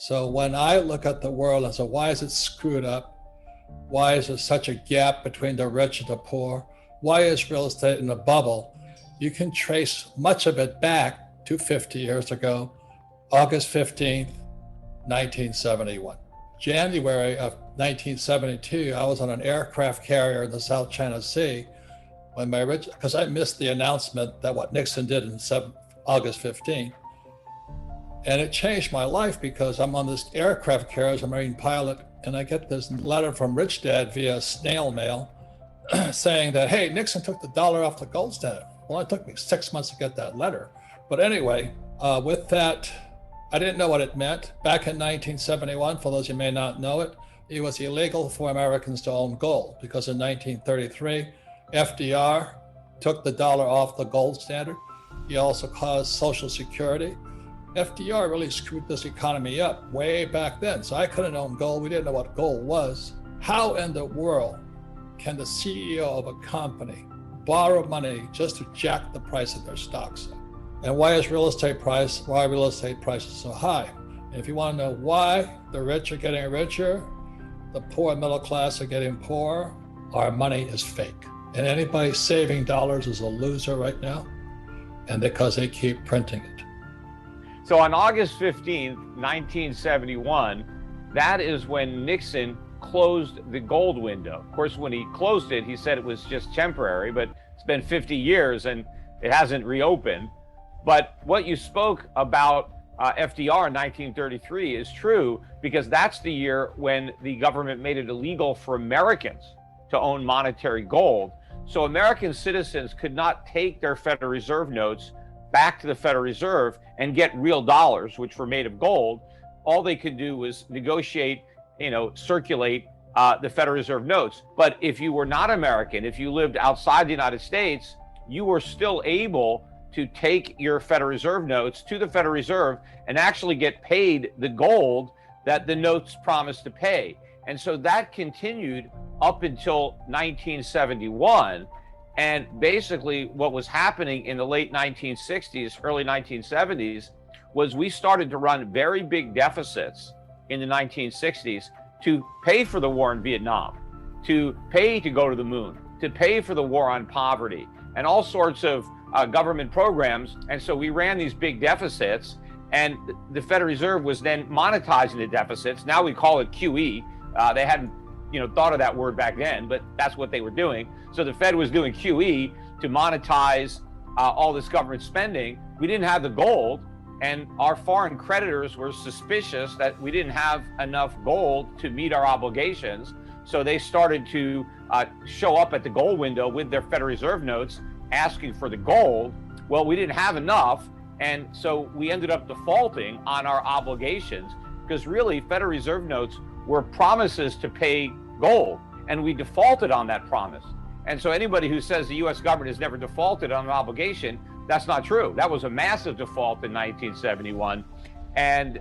So when I look at the world and say, why is it screwed up? Why is there such a gap between the rich and the poor? Why is real estate in a bubble? You can trace much of it back to 50 years ago, August 15th, 1971. January of 1972, I was on an aircraft carrier in the South China Sea when because I missed the announcement that what Nixon did in August 15th. And it changed my life because I'm on this aircraft carrier as a Marine pilot, and I get this letter from Rich Dad via snail mail saying that, hey, Nixon took the dollar off the gold standard. Well, it took me 6 months to get that letter. But anyway, with that, I didn't know what it meant. Back in 1971, for those who may not know it, it was illegal for Americans to own gold because in 1933, FDR took the dollar off the gold standard. He also caused Social Security. FDR really screwed this economy up way back then. So I couldn't own gold. We didn't know what gold was. How in the world can the CEO of a company borrow money just to jack the price of their stocks up? And why are real estate prices so high? And if you want to know why the rich are getting richer, the poor and middle class are getting poorer, our money is fake. And anybody saving dollars is a loser right now, and because they keep printing it. So on August 15th, 1971, that is when Nixon closed the gold window. Of course, when he closed it, he said it was just temporary, but it's been 50 years and it hasn't reopened. But what you spoke about FDR in 1933 is true, because that's the year when the government made it illegal for Americans to own monetary gold. So American citizens could not take their Federal Reserve notes back to the Federal Reserve and get real dollars, which were made of gold. All they could do was negotiate, circulate the Federal Reserve notes. But if you were not American, if you lived outside the United States, you were still able to take your Federal Reserve notes to the Federal Reserve and actually get paid the gold that the notes promised to pay. And so that continued up until 1971. And basically what was happening in the late 1960s, early 1970s, was we started to run very big deficits in the 1960s to pay for the war in Vietnam, to pay to go to the moon, to pay for the war on poverty, and all sorts of government programs. And so we ran these big deficits, and the Federal Reserve was then monetizing the deficits. Now we call it QE. They hadn't thought of that word back then, but that's what they were doing. So the Fed was doing QE to monetize all this government spending. We didn't have the gold, and our foreign creditors were suspicious that we didn't have enough gold to meet our obligations. So they started to show up at the gold window with their Federal Reserve notes asking for the gold. Well, we didn't have enough, and so we ended up defaulting on our obligations, because really Federal Reserve notes were promises to pay gold, and we defaulted on that promise. And so anybody who says the US government has never defaulted on an obligation, that's not true. That was a massive default in 1971. And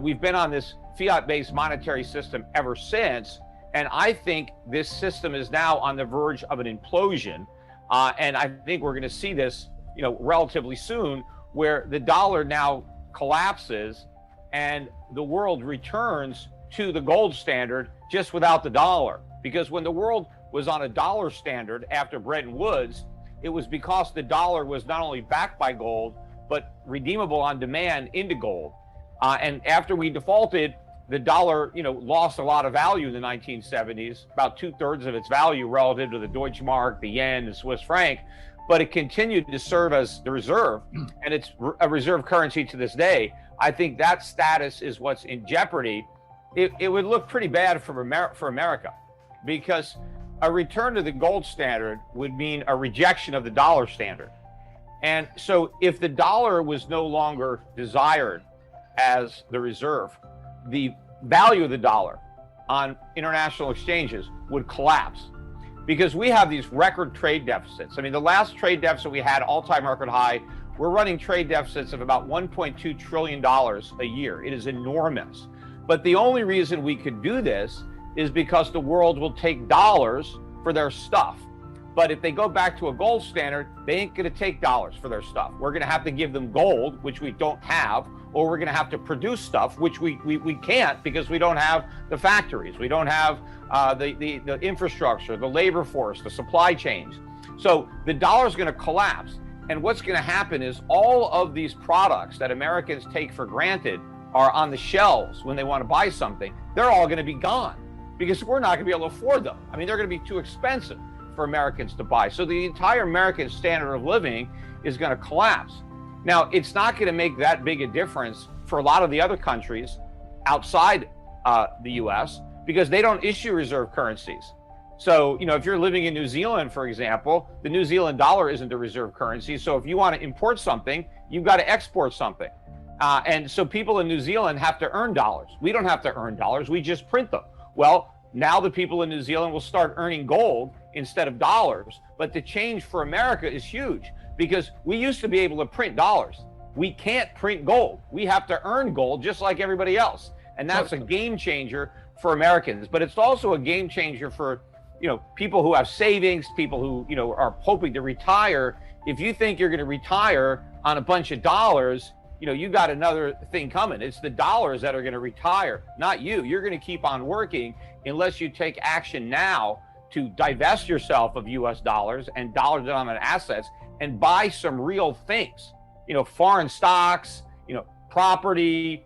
we've been on this fiat-based monetary system ever since. And I think this system is now on the verge of an implosion. And I think we're going to see this, relatively soon, where the dollar now collapses and the world returns to the gold standard just without the dollar. Because when the world was on a dollar standard after Bretton Woods, it was because the dollar was not only backed by gold, but redeemable on demand into gold. And after we defaulted, the dollar, lost a lot of value in the 1970s, about 2/3 of its value relative to the Deutsche Mark, the yen, the Swiss franc. But it continued to serve as the reserve, and it's a reserve currency to this day. I think that status is what's in jeopardy. It would look pretty bad for America, because a return to the gold standard would mean a rejection of the dollar standard. And so if the dollar was no longer desired as the reserve, the value of the dollar on international exchanges would collapse, because we have these record trade deficits. I mean, the last trade deficit we had, all-time record high, we're running trade deficits of about $1.2 trillion a year. It is enormous. But the only reason we could do this is because the world will take dollars for their stuff. But if they go back to a gold standard, they ain't gonna take dollars for their stuff. We're gonna have to give them gold, which we don't have, or we're going to have to produce stuff, which we can't because we don't have the factories, we don't have the infrastructure, the labor force, the supply chains. So the dollar is going to collapse. And what's going to happen is all of these products that Americans take for granted are on the shelves when they want to buy something. They're all going to be gone because we're not going to be able to afford them. I mean, they're going to be too expensive for Americans to buy. So the entire American standard of living is going to collapse. Now, it's not going to make that big a difference for a lot of the other countries outside the US because they don't issue reserve currencies. So, if you're living in New Zealand, for example, the New Zealand dollar isn't a reserve currency. So if you want to import something, you've got to export something. And so people in New Zealand have to earn dollars. We don't have to earn dollars. We just print them. Well, now the people in New Zealand will start earning gold instead of dollars. But the change for America is huge because we used to be able to print dollars. We can't print gold. We have to earn gold just like everybody else. And that's a game changer for Americans. But it's also a game changer for people who have savings, people who, are hoping to retire. If you think you're going to retire on a bunch of dollars, you got another thing coming. It's the dollars that are going to retire, not you. You're going to keep on working unless you take action now to divest yourself of US dollars and dollar-denominated assets and buy some real things, foreign stocks, property,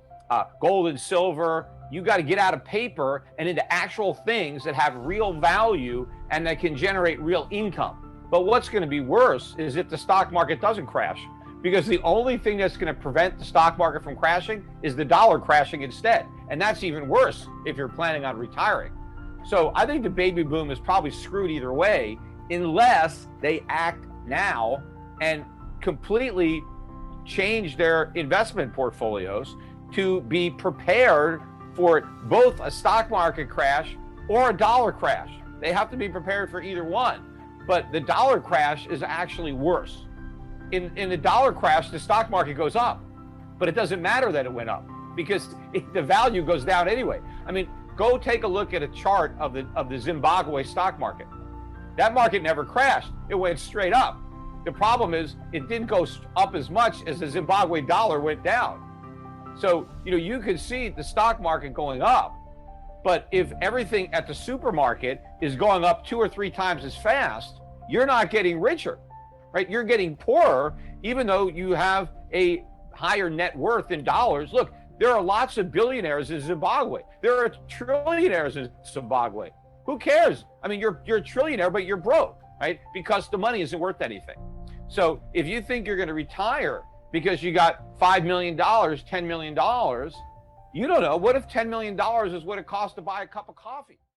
gold and silver. You got to get out of paper and into actual things that have real value and that can generate real income. But what's going to be worse is if the stock market doesn't crash, because the only thing that's going to prevent the stock market from crashing is the dollar crashing instead. And that's even worse if you're planning on retiring. So I think the baby boom is probably screwed either way, unless they act now and completely change their investment portfolios to be prepared for both a stock market crash or a dollar crash. They have to be prepared for either one. But the dollar crash is actually worse. In the dollar crash, the stock market goes up, but it doesn't matter that it went up because the value goes down anyway. I mean, go take a look at a chart of the Zimbabwe stock market. That market never crashed. It went straight up. The problem is it didn't go up as much as the Zimbabwe dollar went down. So, you could see the stock market going up, but if everything at the supermarket is going up 2 or 3 times as fast, you're not getting richer, right? You're getting poorer, even though you have a higher net worth in dollars. Look, there are lots of billionaires in Zimbabwe. There are trillionaires in Zimbabwe. Who cares? I mean, you're a trillionaire, but you're broke, right? Because the money isn't worth anything. So if you think you're going to retire because you got $5 million, $10 million, you don't know. What if $10 million is what it costs to buy a cup of coffee?